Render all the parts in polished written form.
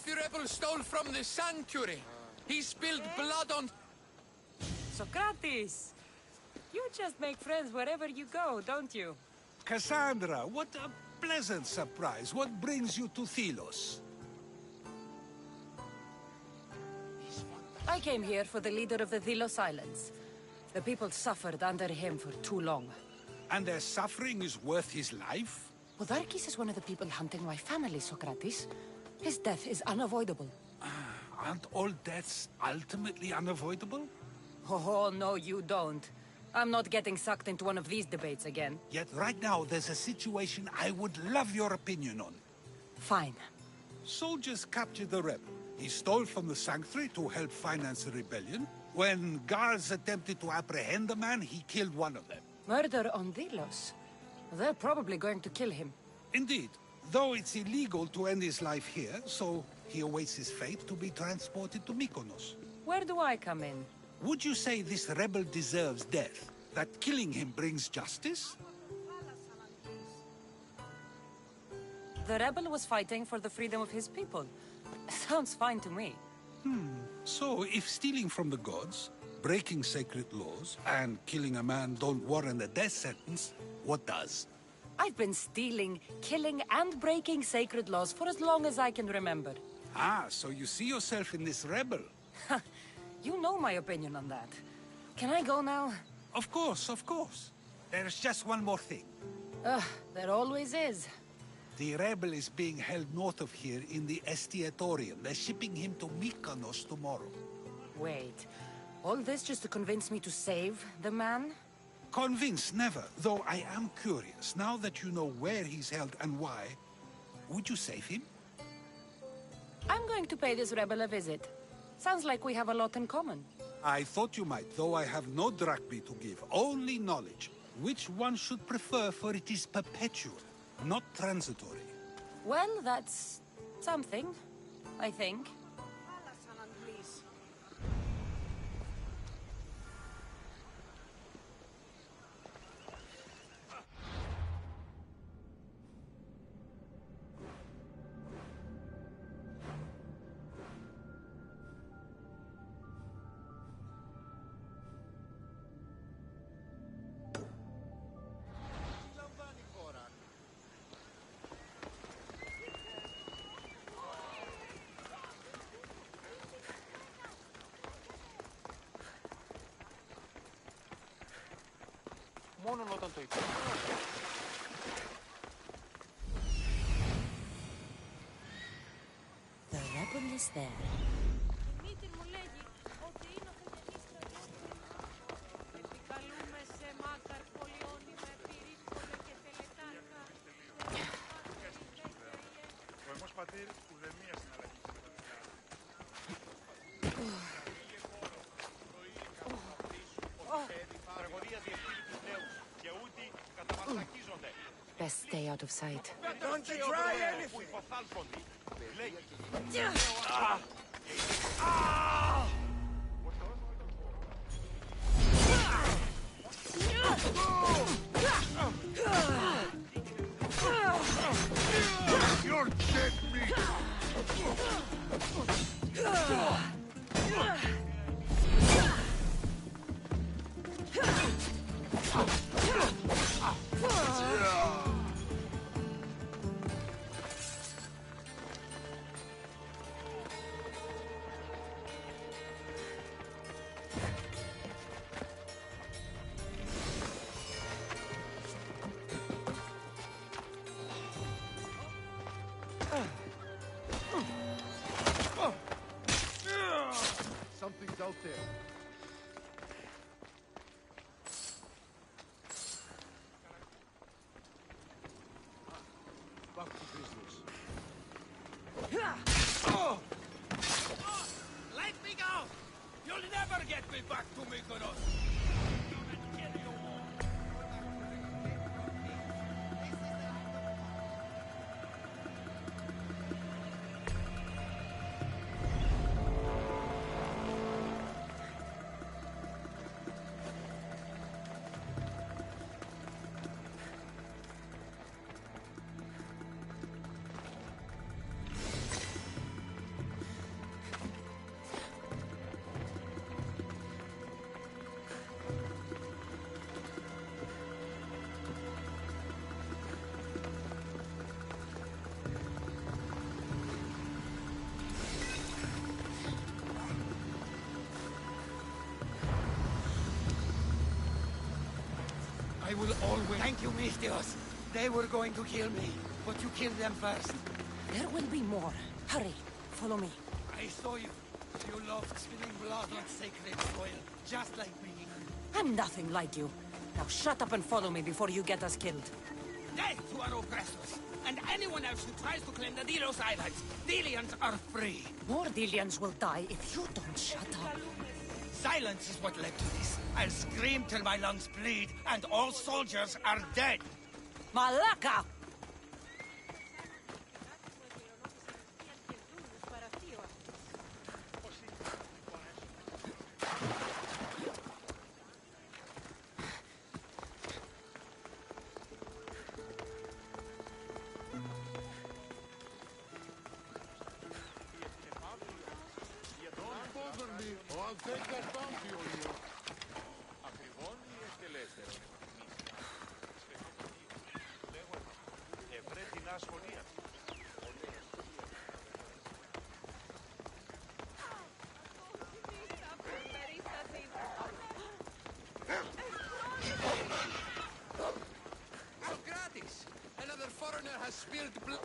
the rebel stole from the sanctuary. He spilled blood on... Socrates! You just make friends wherever you go, don't you? Cassandra, what a pleasant surprise. What brings you to Thelos? I came here for the leader of the Thelos Islands. The people suffered under him for too long. And their suffering is worth his life? Podarkis is one of the people hunting my family, Socrates. His death is unavoidable. Aren't all deaths ultimately unavoidable? Oh, no, you don't. I'm not getting sucked into one of these debates again. Yet right now there's a situation I would love your opinion on. Fine. Soldiers captured the rebel. He stole from the sanctuary to help finance the rebellion. When guards attempted to apprehend the man, he killed one of them. Murder on Delos. They're probably going to kill him. Indeed. Though it's illegal to end his life here, so he awaits his fate to be transported to Mykonos. Where do I come in? Would you say this rebel deserves death? That killing him brings justice? The rebel was fighting for the freedom of his people. Sounds fine to me. So, if stealing from the gods, breaking sacred laws, and killing a man don't warrant a death sentence, what does? I've been stealing, killing, and breaking sacred laws for as long as I can remember. Ah, so you see yourself in this rebel? You know my opinion on that. Can I go now? Of course, of course. There's just one more thing. There always is. The rebel is being held north of here in the Estiatorium. They're shipping him to Mykonos tomorrow. Wait, all this just to convince me to save the man? Convinced, never. Though I am curious, now that you know where he's held and why, would you save him? I'm going to pay this rebel a visit. Sounds like we have a lot in common. I thought you might, though I have no drachmae to give, only knowledge. Which one should prefer, for it is perpetual, not transitory. Well, that's something, I think. Μόνον όταν το υπόλοιπο. The rebel is there. Η μήτηρ μου λέγει ότι είναι ο Χριστιανής στρατιώτης. Επικαλούμε σε μάκαρ πολιώνυμα πυρίκολε και τελετάρκα. Ο εμός πατήρ ουδεμία συναλλαγή Best stay out of sight. Don't try anything! You're dead meat! Something's out there. Back to business. Let me go! You'll never get me back to Mykonos! I will always... Thank you, Mistios. They were going to kill me, but you killed them first. There will be more. Hurry, follow me. I saw you. You loved spilling blood on sacred soil, just like me. I'm nothing like you. Now shut up and follow me before you get us killed. Death to our oppressors, and anyone else who tries to claim the Delos Islands. Delians are free. More Delians will die if you don't shut up. Silence is what led to this. I'll scream till my lungs bleed, and all soldiers are dead. Malaka! Don't bother me, or I'll take that bounty on you. Socrates! Another foreigner has spilled blood.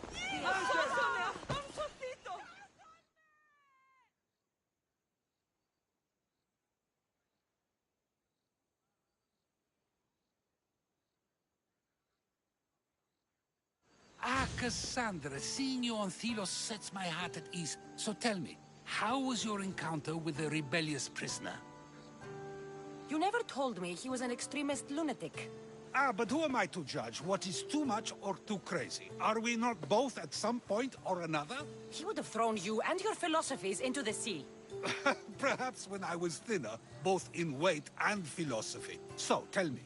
Ah, Cassandra, seeing you on Thelos sets my heart at ease. So tell me, how was your encounter with the rebellious prisoner? You never told me he was an extremist lunatic. Ah, but who am I to judge what is too much or too crazy? Are we not both at some point or another? He would have thrown you and your philosophies into the sea. Perhaps when I was thinner, both in weight and philosophy. So, tell me,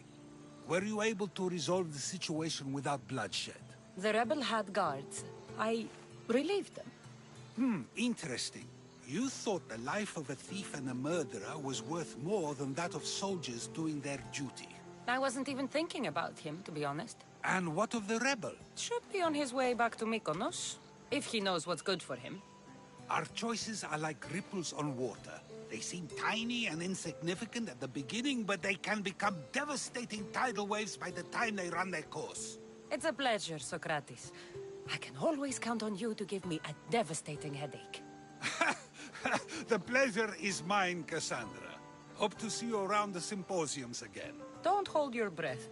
were you able to resolve the situation without bloodshed? The rebel had guards. I relieved them. Interesting. You thought the life of a thief and a murderer was worth more than that of soldiers doing their duty. I wasn't even thinking about him, to be honest. And what of the rebel? Should be on his way back to Mykonos, if he knows what's good for him. Our choices are like ripples on water. They seem tiny and insignificant at the beginning, but they can become devastating tidal waves by the time they run their course. It's a pleasure, Socrates. I can always count on you to give me a devastating headache. The pleasure is mine, Cassandra. Hope to see you around the symposiums again. Don't hold your breath.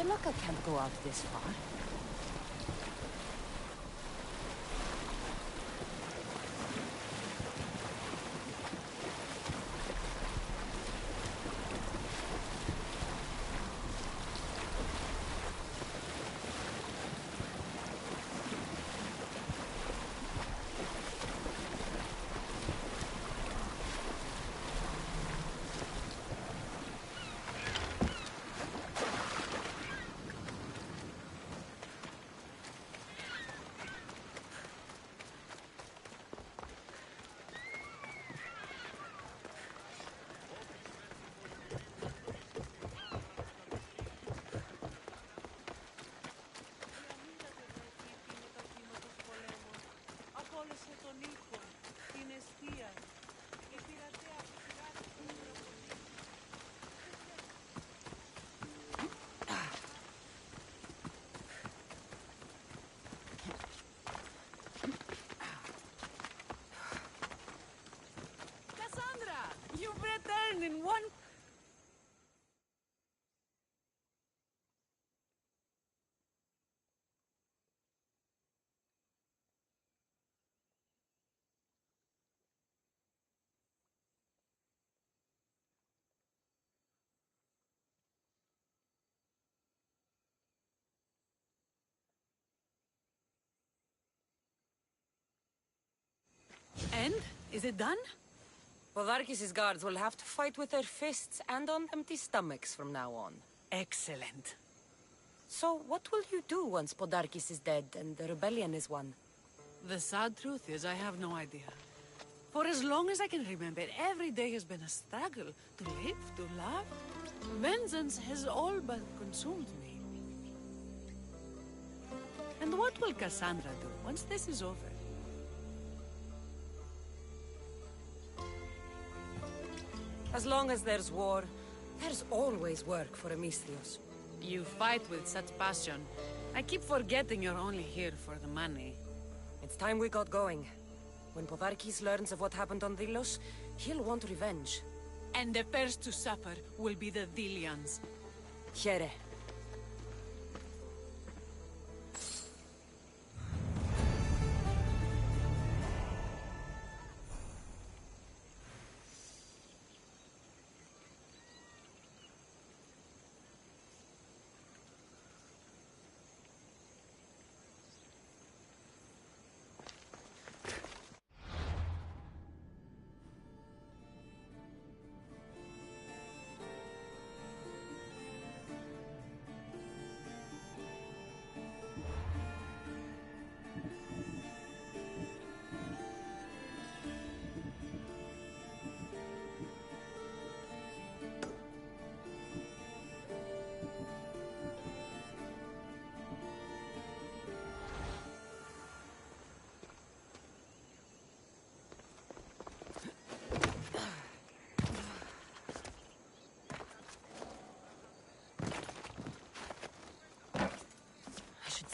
Felucca can't go out this far. Απόλυσε τον ήχο, την αιστεία, η πειρατεία που πειράζει τον τραγουδί. Cassandra, you've returned in one... And? Is it done? Podarkis' guards will have to fight with their fists and on empty stomachs from now on. Excellent. So, what will you do once Podarkis is dead and the rebellion is won? The sad truth is I have no idea. For as long as I can remember, every day has been a struggle to live, to love. Vengeance has all but consumed me. And what will Cassandra do once this is over? As long as there's war, there's always work for Amistrios. You fight with such passion. I keep forgetting you're only here for the money. It's time we got going. When Podarkis learns of what happened on Delos, he'll want revenge. And the first to suffer will be the Dilians. Here.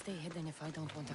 Stay hidden if I don't want to.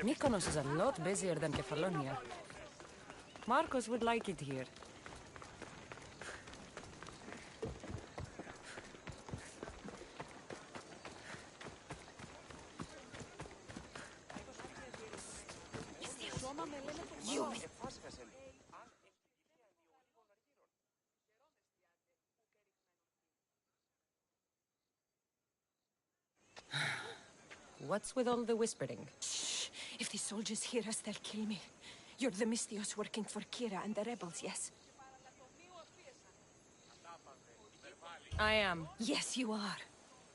Mykonos is a lot busier than Kefalonia. Marcos would like it here. What's with all the whispering? Shh! If the soldiers hear us, they'll kill me. You're the Mystios working for Kira and the rebels, yes? I am. Yes, you are.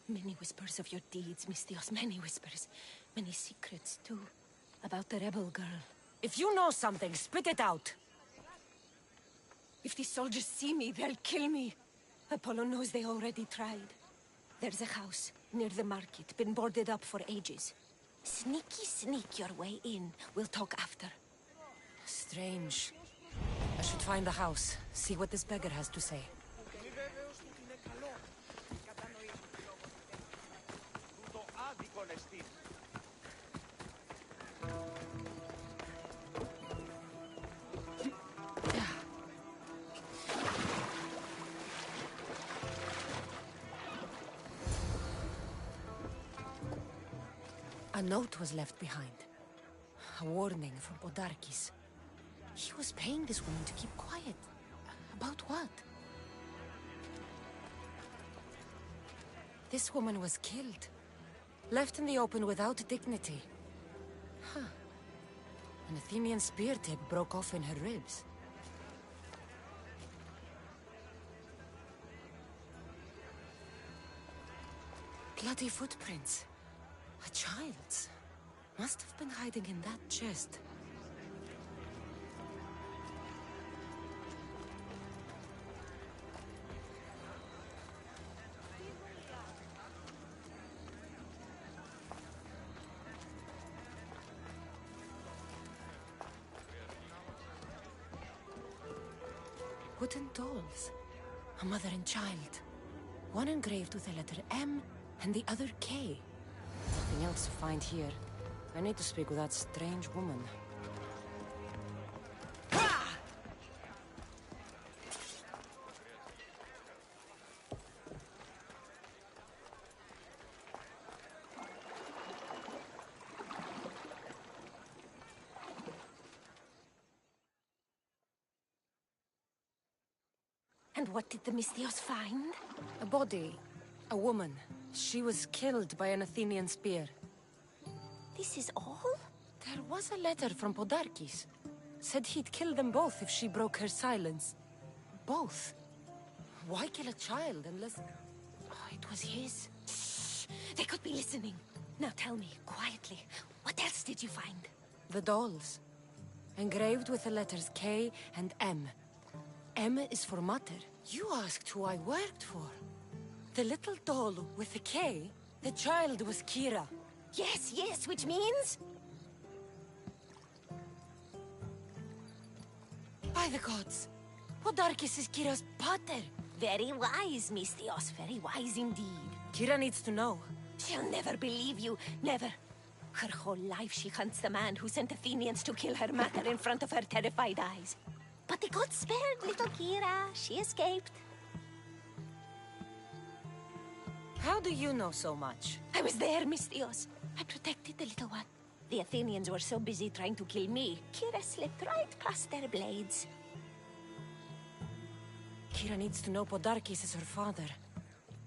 Many whispers of your deeds, Mystios, many whispers. Many secrets, too. About the rebel girl. If you know something, spit it out! If the soldiers see me, they'll kill me. Apollo knows they already tried. There's a house near the market, been boarded up for ages. Sneak your way in. We'll talk after. Strange. I should find the house, see what this beggar has to say. A note was left behind. A warning from Podarkis. He was paying this woman to keep quiet. About what? This woman was killed. Left in the open without dignity. Huh. An Athenian spear tip broke off in her ribs. Bloody footprints. A child's. Must have been hiding in that chest. Wooden dolls. A mother and child. One engraved with the letter M and the other K. Nothing else to find here. I need to speak with that strange woman. And what did the Mystios find? A body. A woman. She was killed by an Athenian spear. This is all? There was a letter from Podarkis. Said he'd kill them both if she broke her silence. Both. Why kill a child unless... Oh, it was his. Shh! They could be listening. Now tell me, quietly, what else did you find? The dolls. Engraved with the letters K and M. M is for mother. You asked who I worked for. The little doll with the K, the child was Kira. Yes, which means? By the gods! Podarkis is Kira's pater. Very wise, Mystios, very wise indeed. Kira needs to know. She'll never believe you, never. Her whole life she hunts the man who sent Athenians to kill her mater in front of her terrified eyes. But the gods spared little Kira. She escaped. How do you know so much? I was there, Mystios. I protected the little one. The Athenians were so busy trying to kill me, Kira slipped right past their blades. Kira needs to know Podarkis is her father.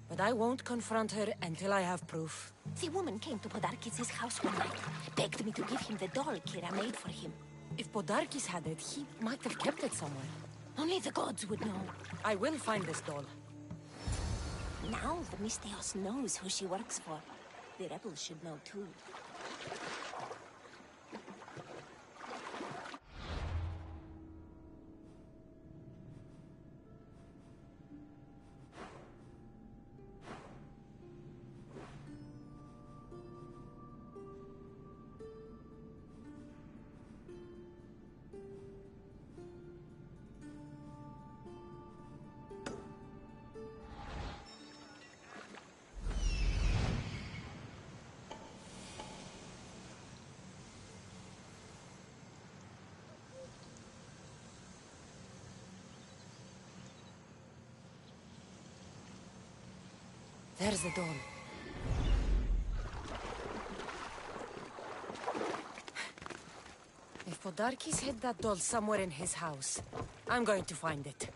But I won't confront her until I have proof. The woman came to Podarkis' house one night, begged me to give him the doll Kira made for him. If Podarkis had it, he might have kept it somewhere. Only the gods would know. I will find this doll. Now the Mystios knows who she works for. The rebels should know too. There's the doll. If Podarkis hid that doll somewhere in his house, I'm going to find it.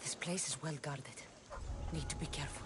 This place is well guarded. Need to be careful.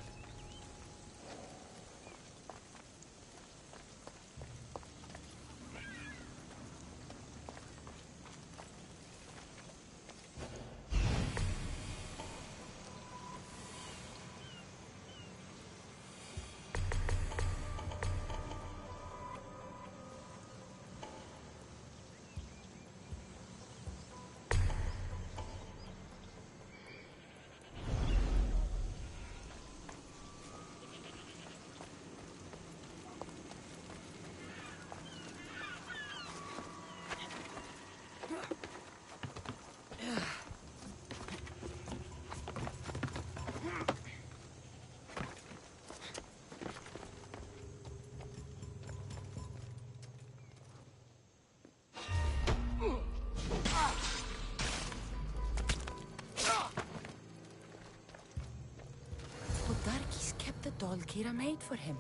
Podarkis kept the doll Kira made for him.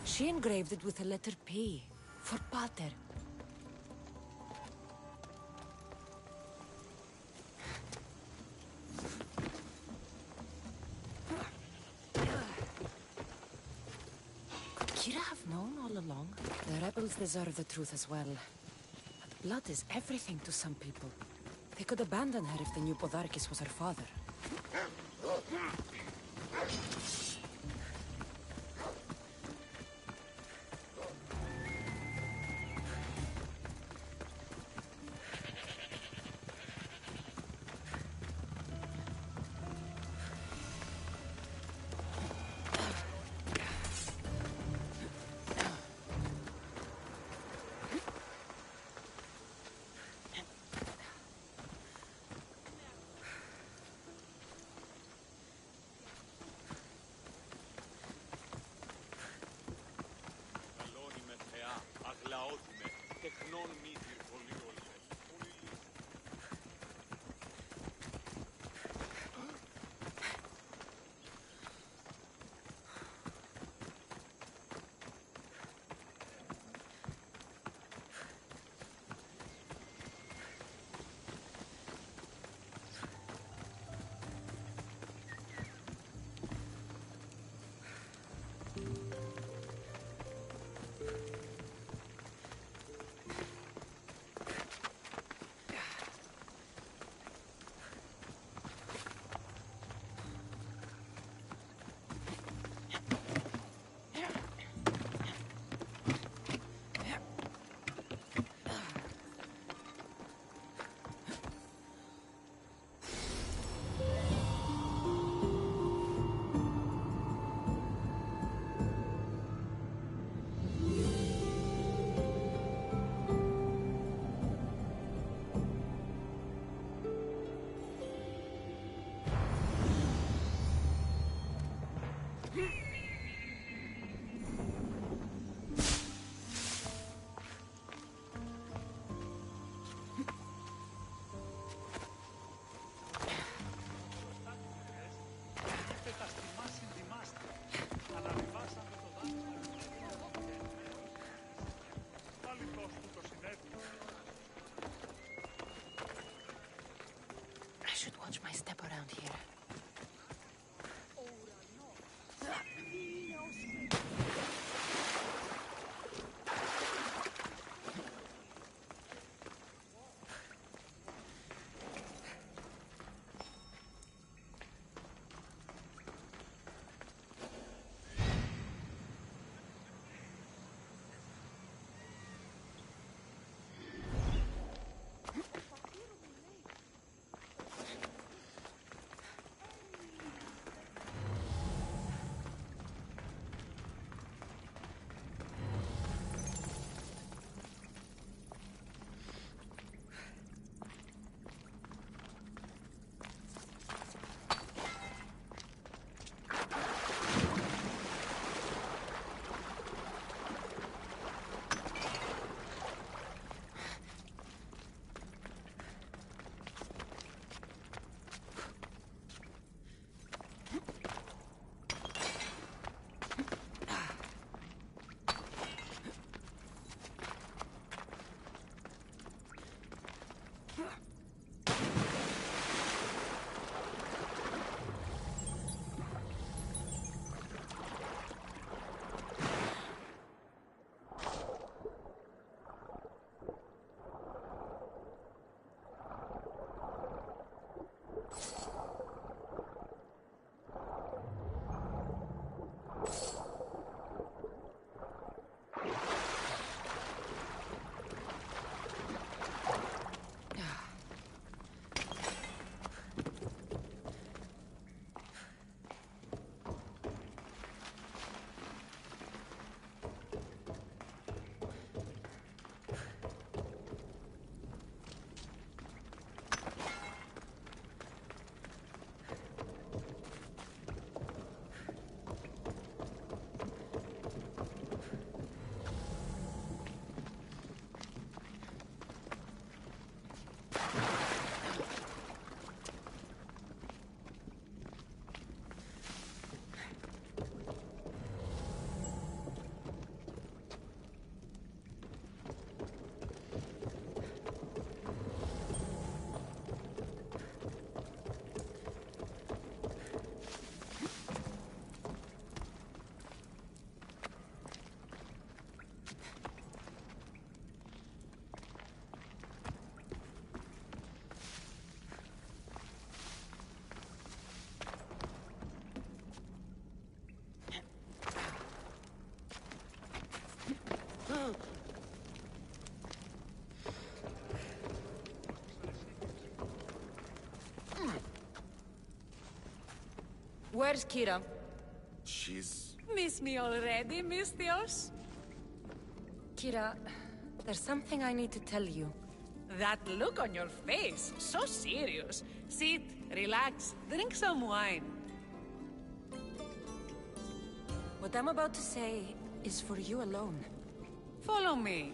She engraved it with the letter P, for Pater. Could Kira have known all along? The rebels deserve the truth as well. But blood is everything to some people. They could abandon her if they knew Podarkis was her father. I should watch my step around here. Where's Kira? She's... Miss me already, Mistios? Kira, there's something I need to tell you. That look on your face, so serious. Sit, relax, drink some wine. What I'm about to say is for you alone. Follow me.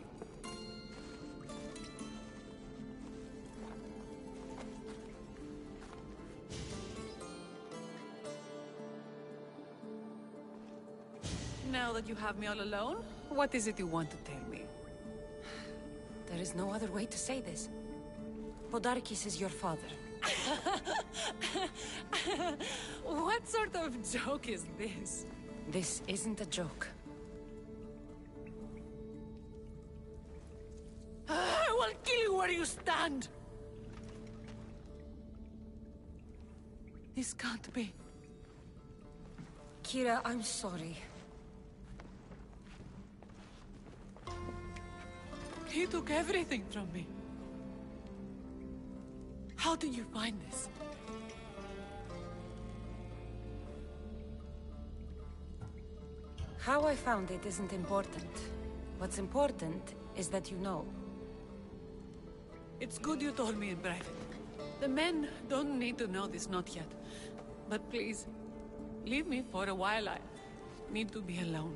Now that you have me all alone, what is it you want to tell me? There is no other way to say this. Podarkis is your father. What sort of joke is this? This isn't a joke. I will kill you where you stand! This can't be. Kira, I'm sorry. He took everything from me. How did you find this? How I found it isn't important. What's important is that you know. It's good you told me in private. The men don't need to know this, not yet. But please, leave me for a while. I need to be alone.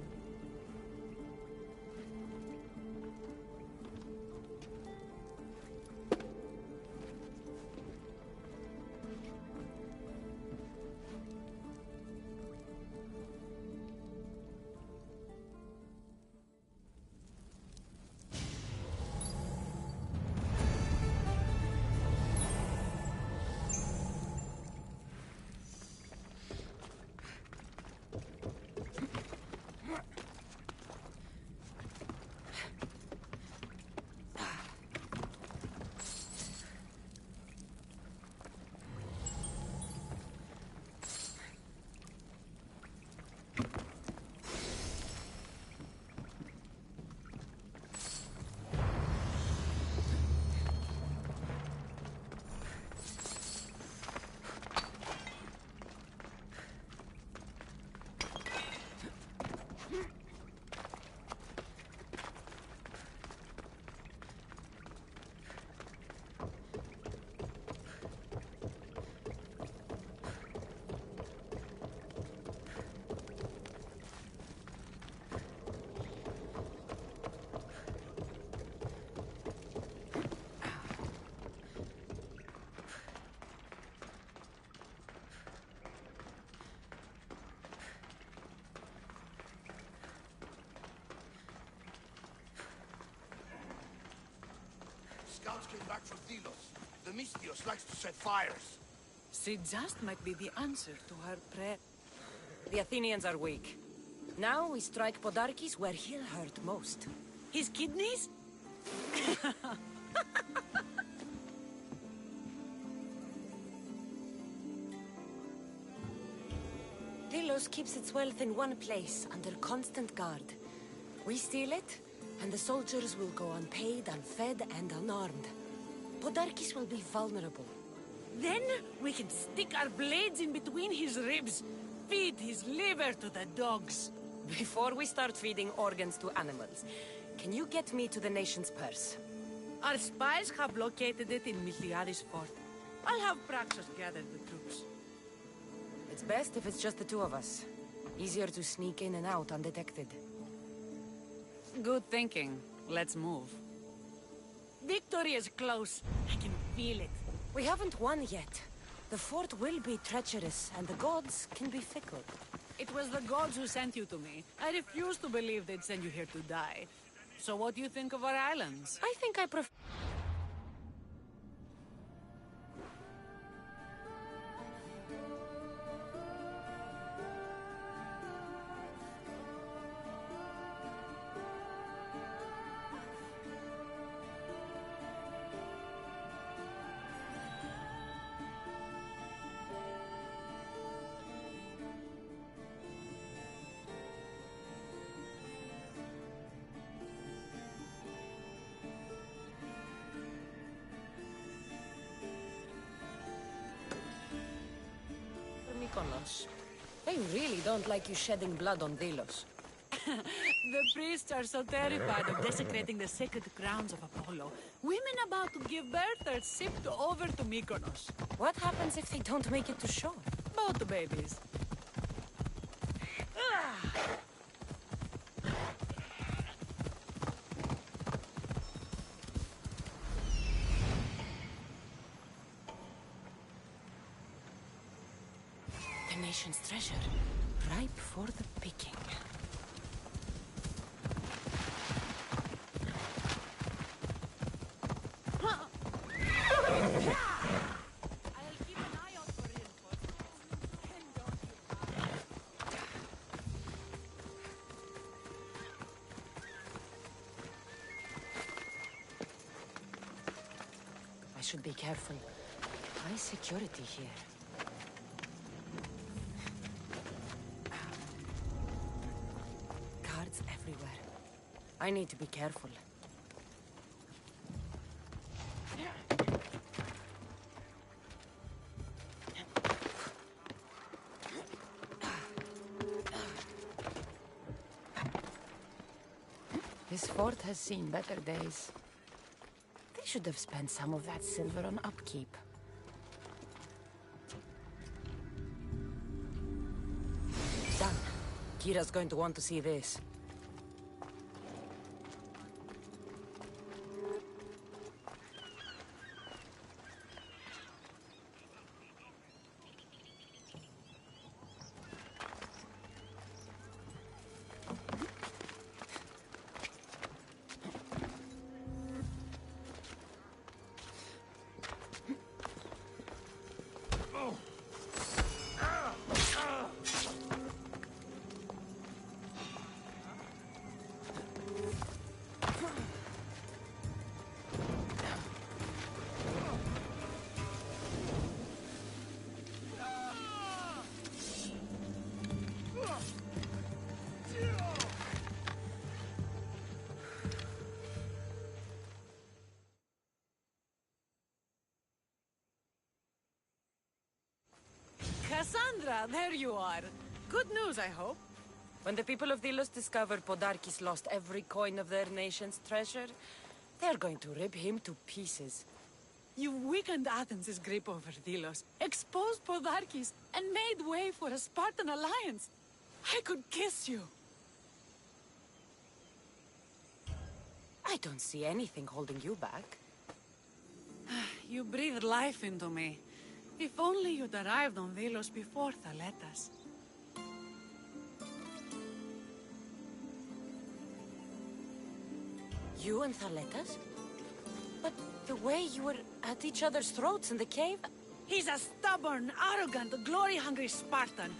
Scouts came back from Delos. The Mistios likes to set fires. She just might be the answer to her prayer. The Athenians are weak. Now we strike Podarkis where he'll hurt most. His kidneys? Delos keeps its wealth in one place, under constant guard. We steal it, and the soldiers will go unpaid, unfed, and unarmed. Podarkis will be vulnerable. Then we can stick our blades in between his ribs, feed his liver to the dogs. Before we start feeding organs to animals, can you get me to the nation's purse? Our spies have located it in Miltiades' fort. I'll have Praxis gather the troops. It's best if it's just the two of us. Easier to sneak in and out undetected. Good thinking. Let's move. Victory is close. I can feel it. We haven't won yet. The fort will be treacherous, and the gods can be fickle. It was the gods who sent you to me. I refuse to believe they'd send you here to die. So what do you think of our islands? I think I prefer... Mykonos. I really don't like you shedding blood on Delos. The priests are so terrified of desecrating the sacred grounds of Apollo. Women about to give birth are shipped over to Mykonos. What happens if they don't make it to shore? Both babies. The nation's treasure, ripe for the picking. I'll keep an eye out for reinforcements. And don't you worry. I should be careful. High security here. Guards everywhere. I need to be careful. This fort has seen better days. They should have spent some of that silver on upkeep. Done. Kira's going to want to see this. Cassandra, there you are. Good news, I hope. When the people of Delos discover Podarkis lost every coin of their nation's treasure, they're going to rip him to pieces. You weakened Athens' grip over Delos, exposed Podarkis, and made way for a Spartan alliance. I could kiss you. I don't see anything holding you back. You breathed life into me. If only you'd arrived on Delos before Thaletas. You and Thaletas? But the way you were at each other's throats in the cave... He's a stubborn, arrogant, glory-hungry Spartan.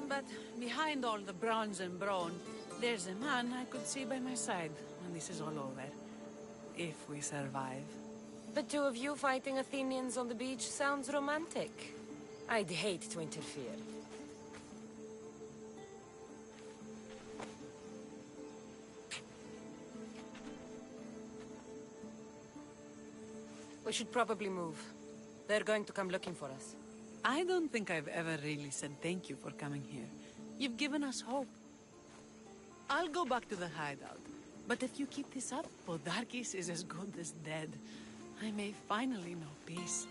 But behind all the bronze and brawn, there's a man I could see by my side when this is all over. If we survive. The two of you fighting Athenians on the beach sounds romantic. I'd hate to interfere. We should probably move. They're going to come looking for us. I don't think I've ever really said thank you for coming here. You've given us hope. I'll go back to the hideout. But if you keep this up, Podarkis is as good as dead. I may finally know peace.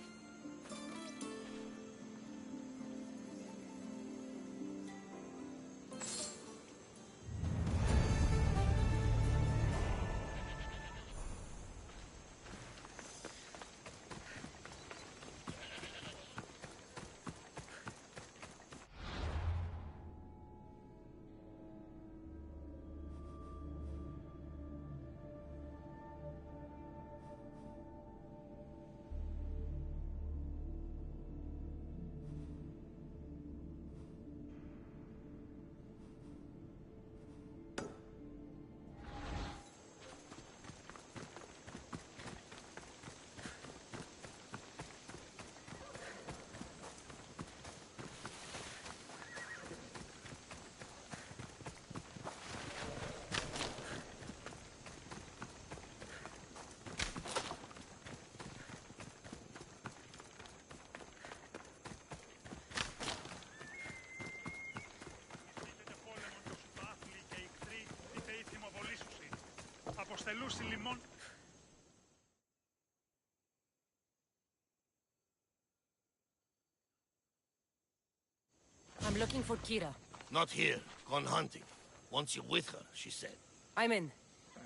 I'm looking for Kira. Not here. Gone hunting. Wants you with her, she said. I'm in.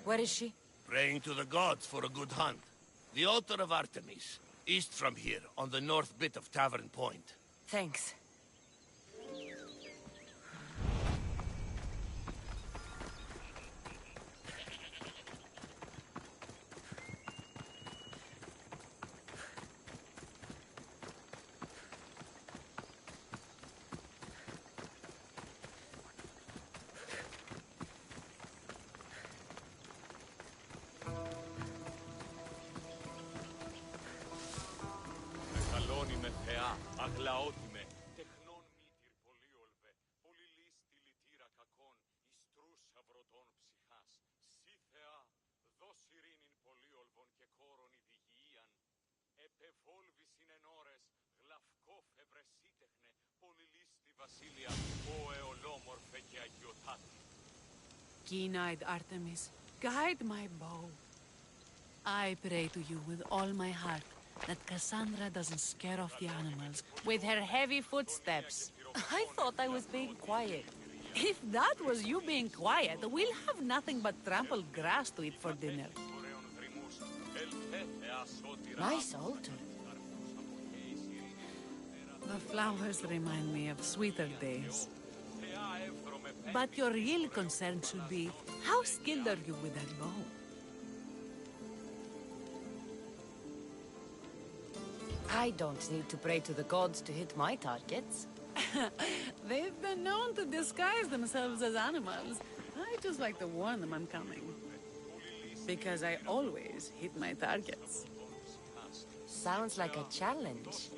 Where is she? Praying to the gods for a good hunt. The altar of Artemis. East from here, on the north bit of Tavern Point. Thanks. Keen-eyed Artemis, guide my bow. I pray to you with all my heart that Cassandra doesn't scare off the animals with her heavy footsteps. I thought I was being quiet. If that was you being quiet, we'll have nothing but trampled grass to eat for dinner. Nice altar. The flowers remind me of sweeter days. But your real concern should be, how skilled are you with that bow? I don't need to pray to the gods to hit my targets. They've been known to disguise themselves as animals. I just like to warn them I'm coming. Because I always hit my targets. Sounds like a challenge.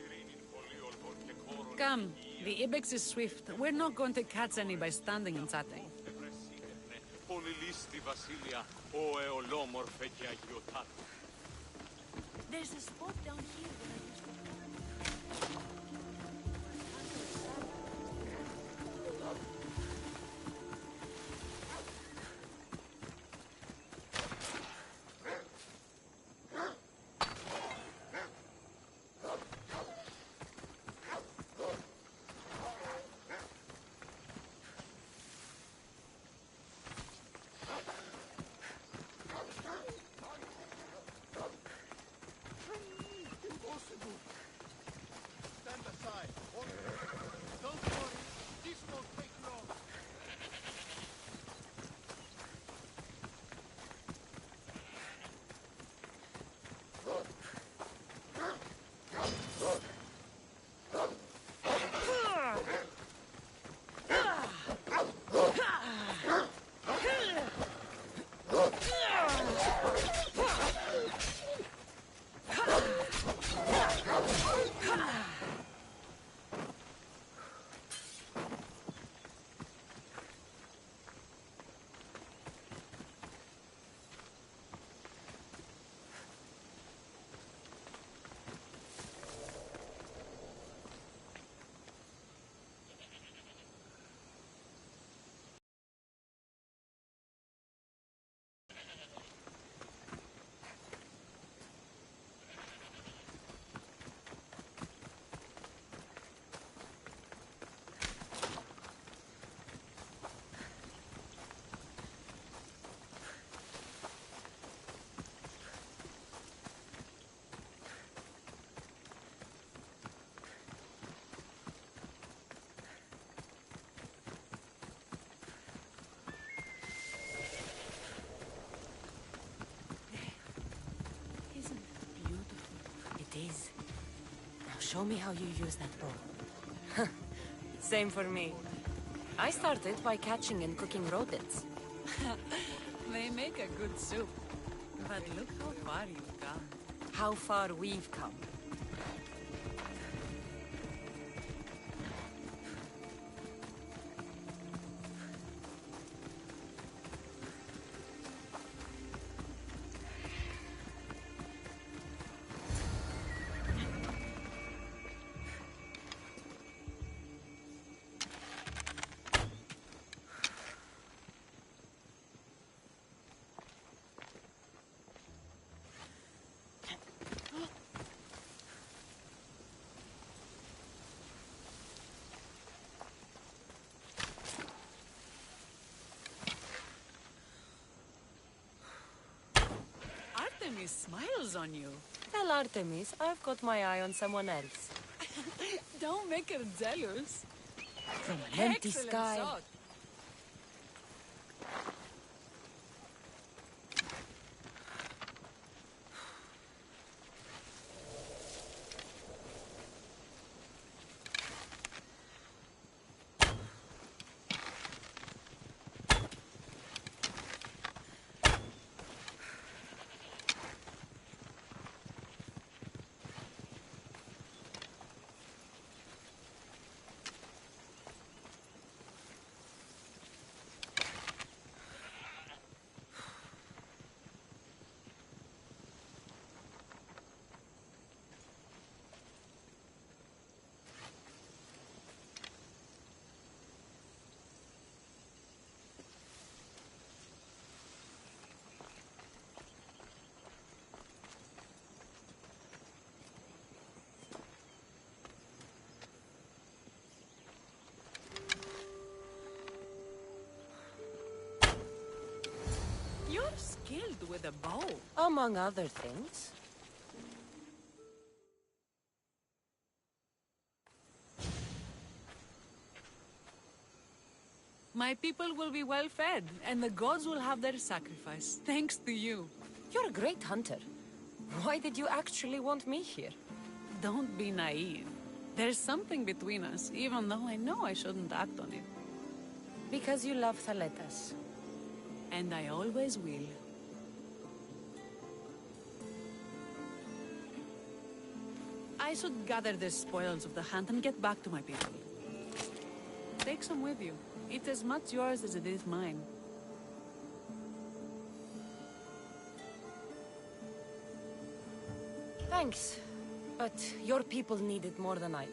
Come, the ibex is swift. We're not going to catch any by standing and chatting. There's a spot down here where I used to... Now show me how you use that bow. Same for me. I started by catching and cooking rodents. They make a good soup. But look how far you've come. How far we've come. Artemis smiles on you. Tell Artemis I've got my eye on someone else. Don't make her jealous. From an empty Excellent sky. shot. You're skilled with a bow. Among other things. My people will be well fed, and the gods will have their sacrifice, thanks to you. You're a great hunter. Why did you actually want me here? Don't be naive. There's something between us, even though I know I shouldn't act on it. Because you love Thaletas. And I always will. I should gather the spoils of the hunt and get back to my people. Take some with you. It's as much yours as it is mine. Thanks. But your people need it more than I do.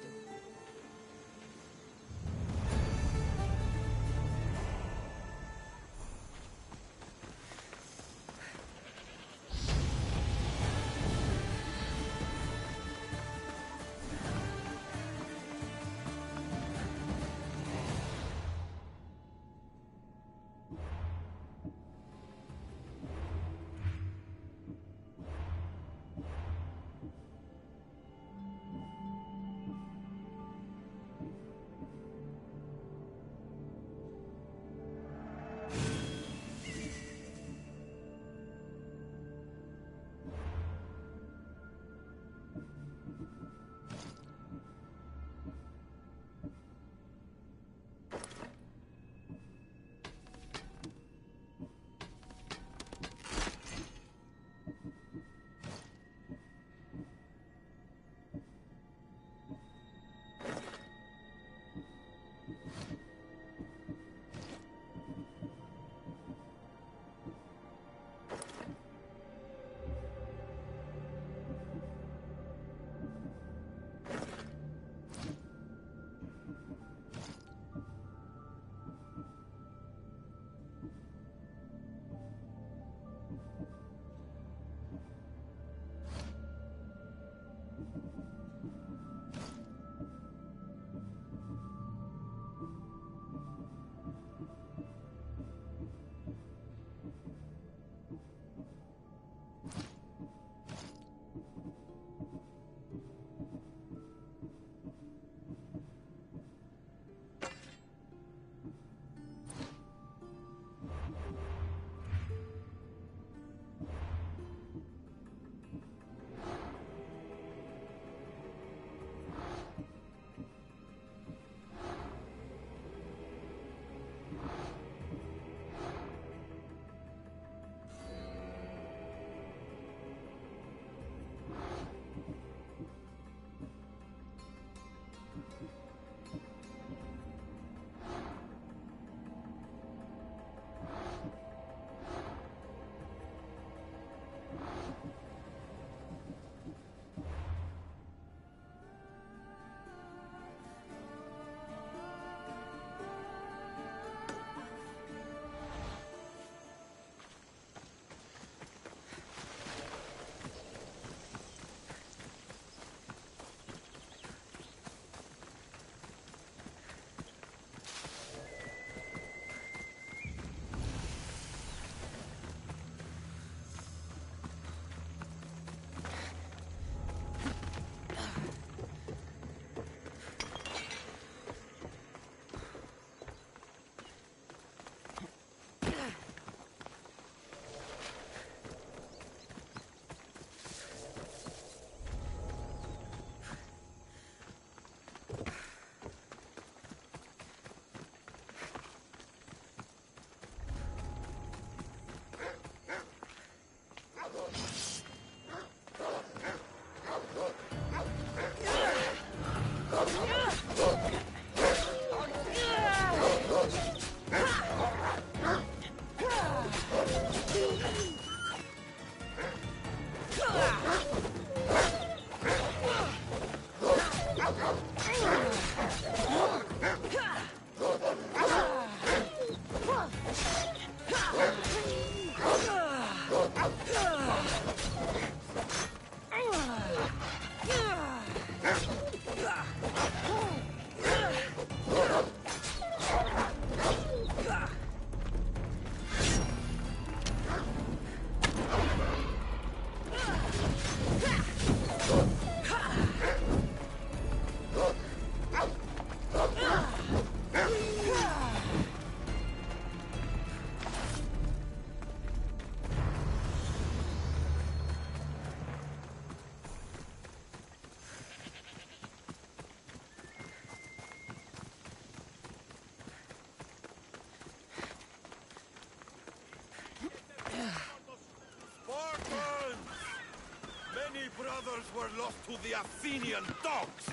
were lost to the Athenian dogs.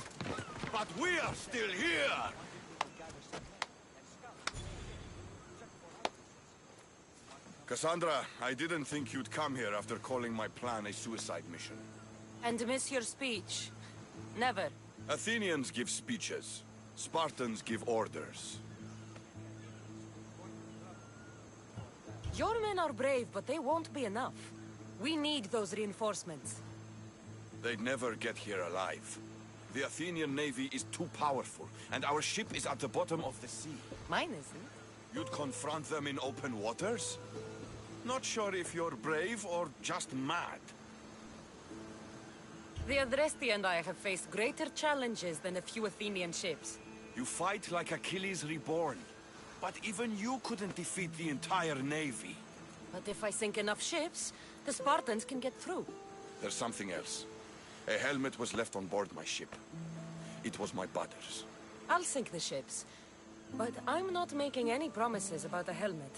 But we are still here! Cassandra, I didn't think you'd come here after calling my plan a suicide mission. And miss your speech. Never. Athenians give speeches. Spartans give orders. Your men are brave, but they won't be enough. We need those reinforcements. They'd never get here alive. The Athenian navy is too powerful, and our ship is at the bottom of the sea. Mine isn't. You'd confront them in open waters? Not sure if you're brave or just mad. The Adresti and I have faced greater challenges than a few Athenian ships. You fight like Achilles reborn. But even you couldn't defeat the entire navy. But if I sink enough ships, the Spartans can get through. There's something else. A helmet was left on board my ship. It was my brother's. I'll sink the ships. But I'm not making any promises about a helmet.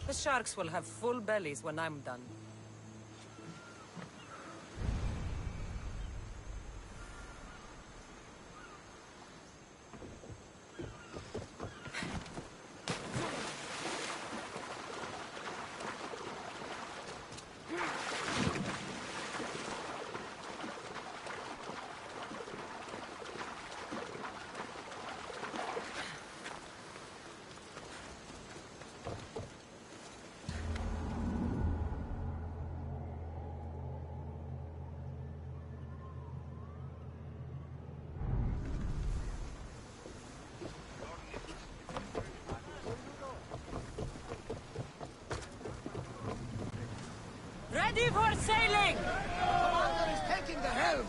The sharks will have full bellies when I'm done. Ready for sailing! Commander is taking the helm!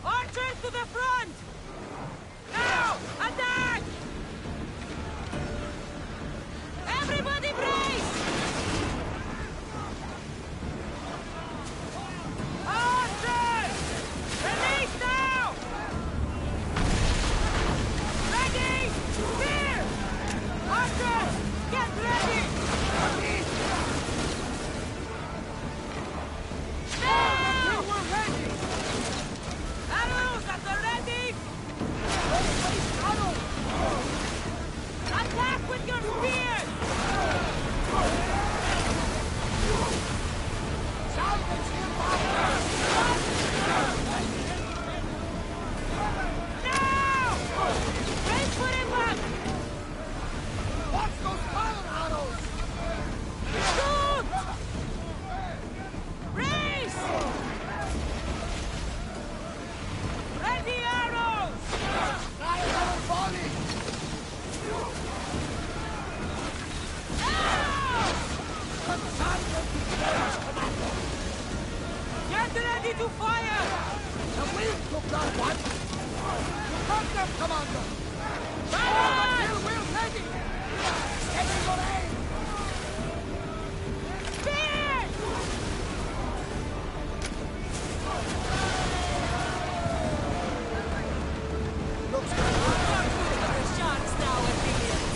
Archers to the front! Now! Attack! Everybody brace! Archers! Release now! Ready! Spear! Archers! Get ready! Now! We're ready! Arrows at the ready! Attack with your spears! Now! Brace for impact! Watch those fire arrows! Shoot! Brace! Ready arrows! Fire arrow volley! Get ready to fire! The wind took that one! You got them, Commander! Fire! We're ready! Steady your aim! Spear! Looks The sharks now, Athenians!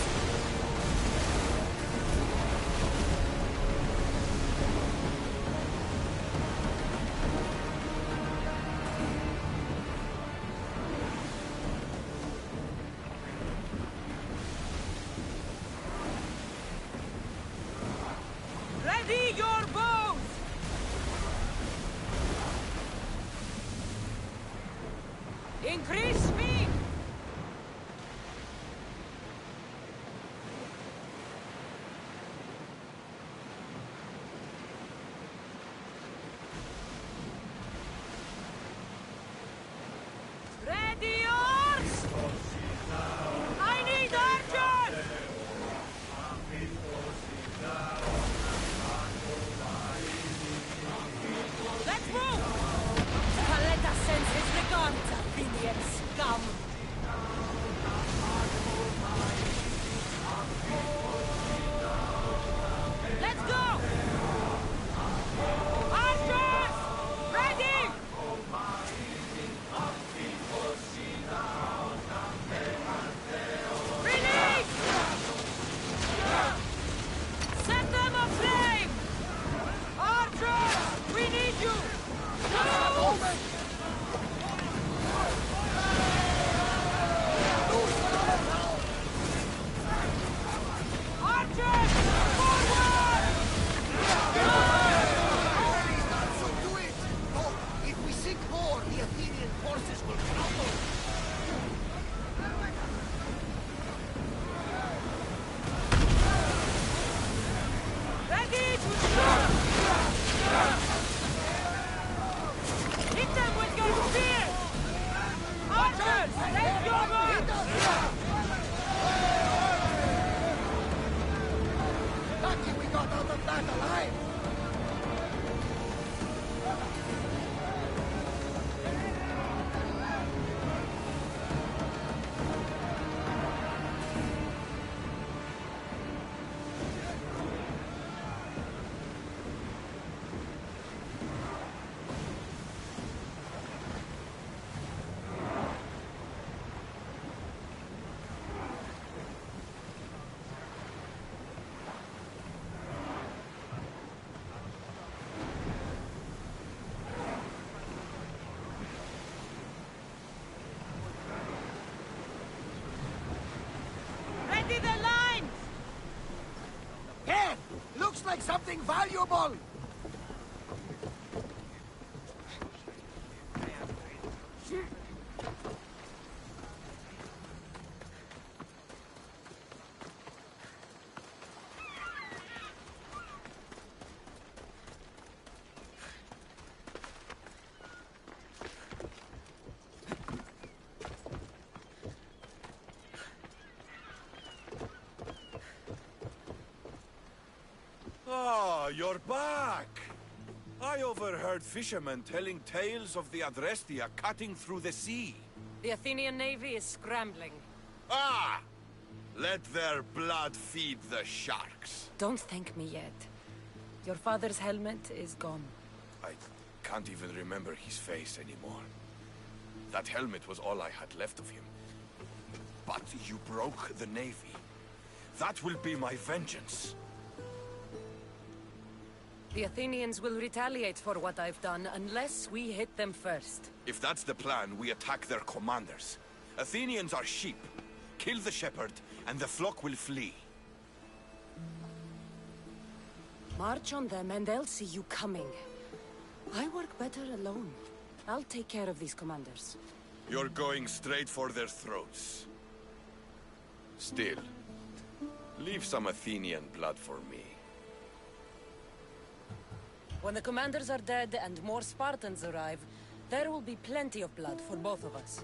got out of that alive! Ready the lines! Here! Looks like something valuable! Ah, you're back! I overheard fishermen telling tales of the Adrestia cutting through the sea. The Athenian navy is scrambling. Ah! Let their blood feed the sharks. Don't thank me yet. Your father's helmet is gone. I can't even remember his face anymore. That helmet was all I had left of him. But you broke the navy. That will be my vengeance. The Athenians will retaliate for what I've done unless we hit them first. If that's the plan, we attack their commanders. Athenians are sheep. Kill the shepherd, and the flock will flee. March on them and they'll see you coming. I work better alone. I'll take care of these commanders. You're going straight for their throats. Still, leave some Athenian blood for me. When the commanders are dead and more Spartans arrive, there will be plenty of blood for both of us.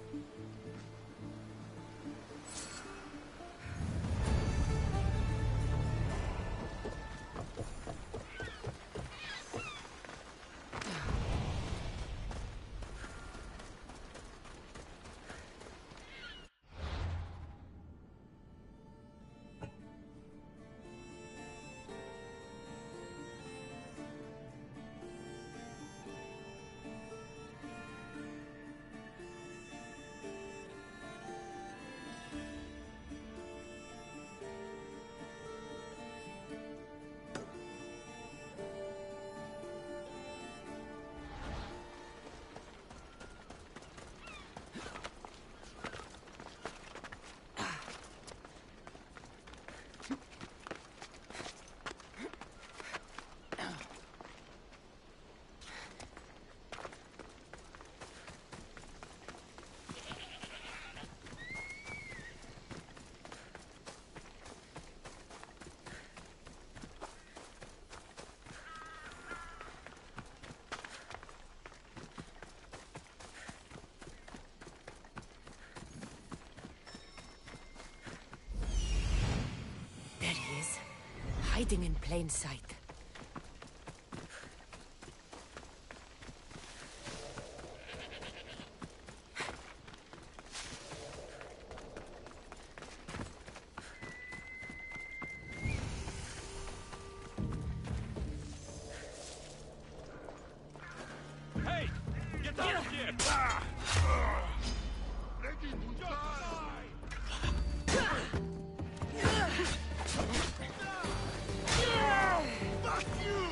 Hiding in plain sight. Hey! Get out of here! Ready to die! Fuck you!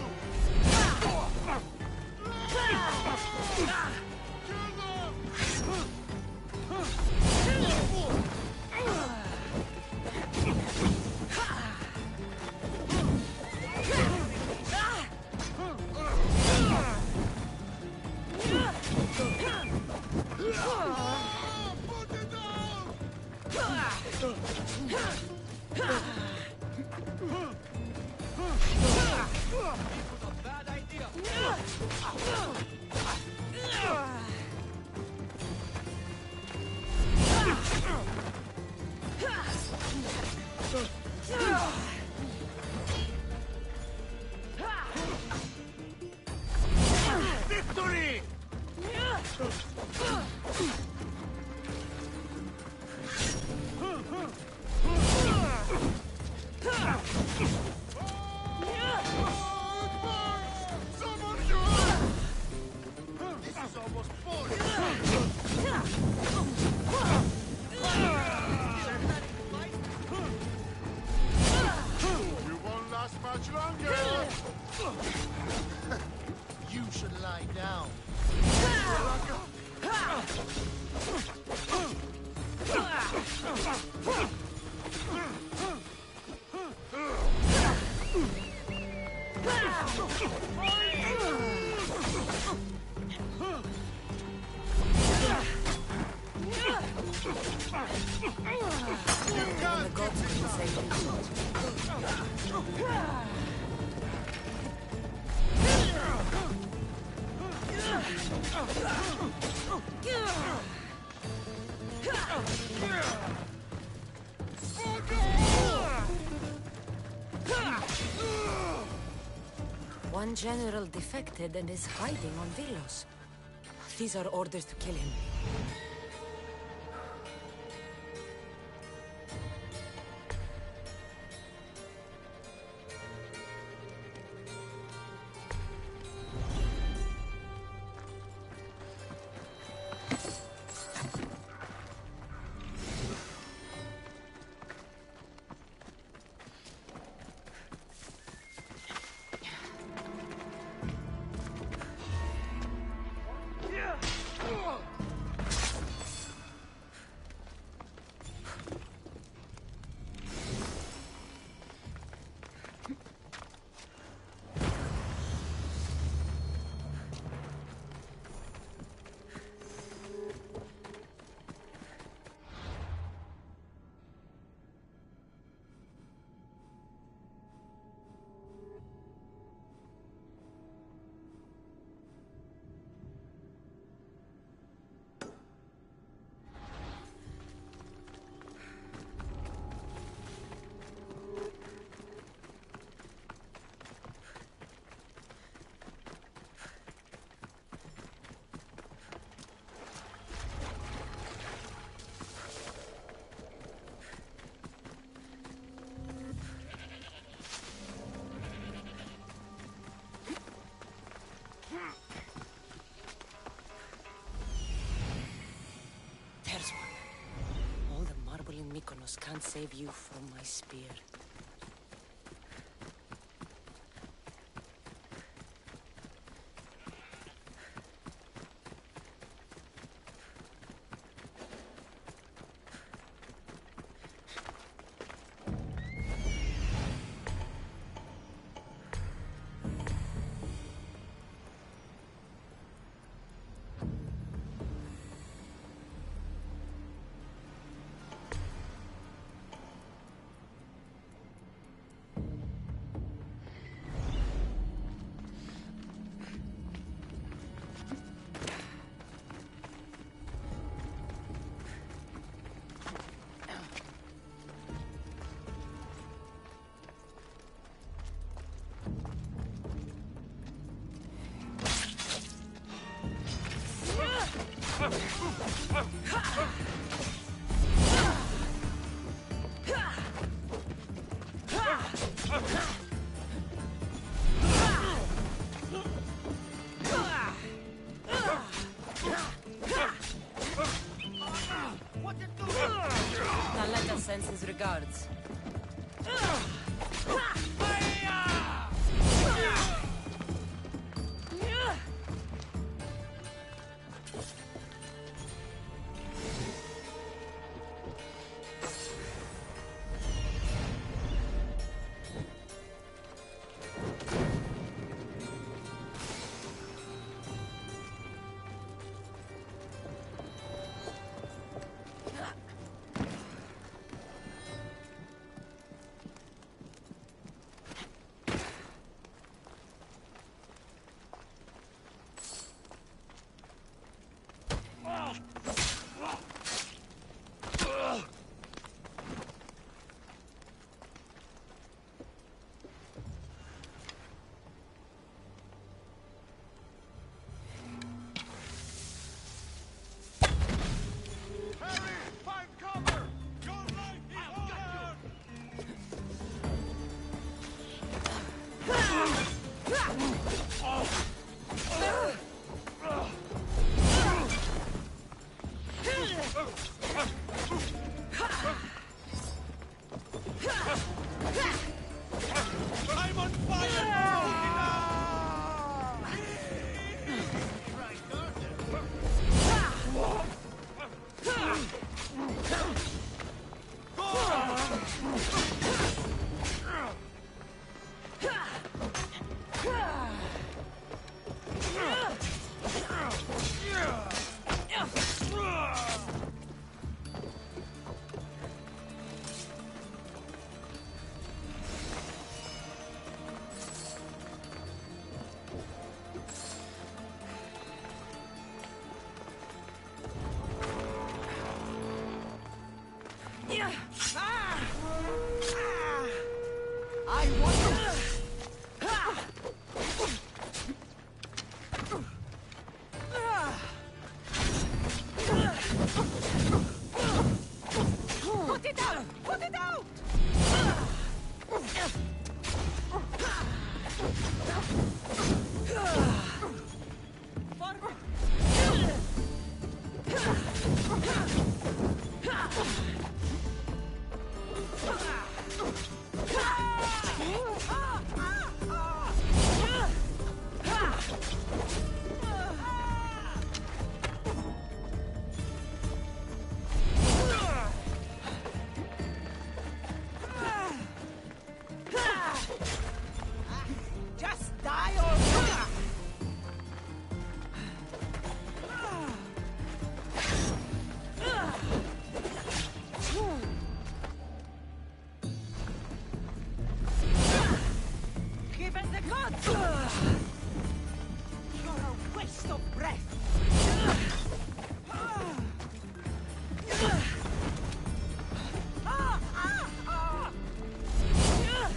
lie down. The gods couldn't save you. One general defected and is hiding on Vilos. These are orders to kill him. There's one. All the marble in Mykonos can't save you from my spear. Naleta sends his regards.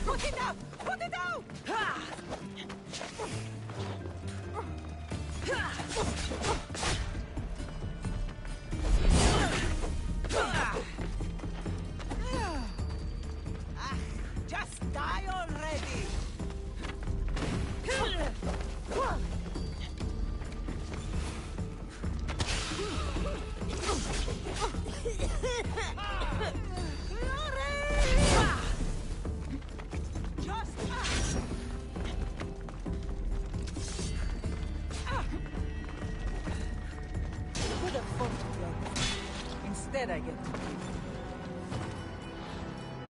Put it down! Put it down! Just die already! Instead, I get to